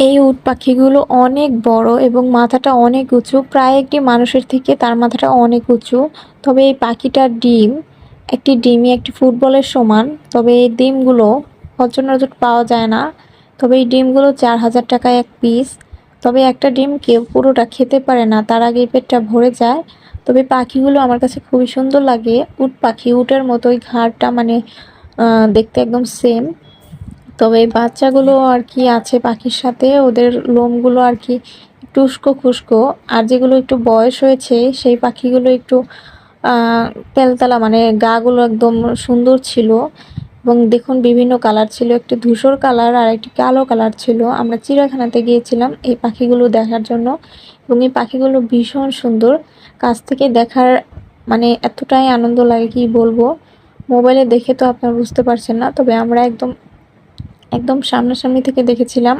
এই উট পাখিগুলো অনেক বড় এবং মাথাটা অনেক উঁচু, প্রায় একটি মানুষের থেকে তার মাথাটা অনেক উঁচু। তবে এই পাখিটার ডিম, একটি ডিমই একটি ফুটবলের সমান। তবে এই ডিমগুলো সচরাচর পাওয়া যায় না। তবে এই ডিমগুলো ৪,০০০ টাকায় এক পিস। তবে একটা ডিম কেউ পুরোটা খেতে পারে না, তার আগেই পেটটা ভরে যায়। তবে পাখিগুলো আমার কাছে খুবই সুন্দর লাগে। উট পাখি, উটের মতোই ঘাড়টা মানে দেখতে একদম সেম। তবে এই বাচ্চাগুলো আর কি আছে পাখির সাথে, ওদের লোমগুলো আর কি একটু উস্কো খুস্কো। আর যেগুলো একটু বয়স হয়েছে সেই পাখিগুলো একটু তেলতেলা, মানে গা গুলো একদম সুন্দর ছিল। এবং দেখুন বিভিন্ন কালার ছিল, একটি ধূসর কালার আর একটি কালো কালার ছিল। আমরা চিড়িয়াখানাতে গিয়েছিলাম এই পাখিগুলো দেখার জন্য, এবং এই পাখিগুলো ভীষণ সুন্দর। কাছ থেকে দেখার মানে এতটাই আনন্দ লাগে কি বলবো। মোবাইলে দেখে তো আপনারা বুঝতে পারছেন না, তবে আমরা একদম একদম সামনাসামনি থেকে দেখেছিলাম।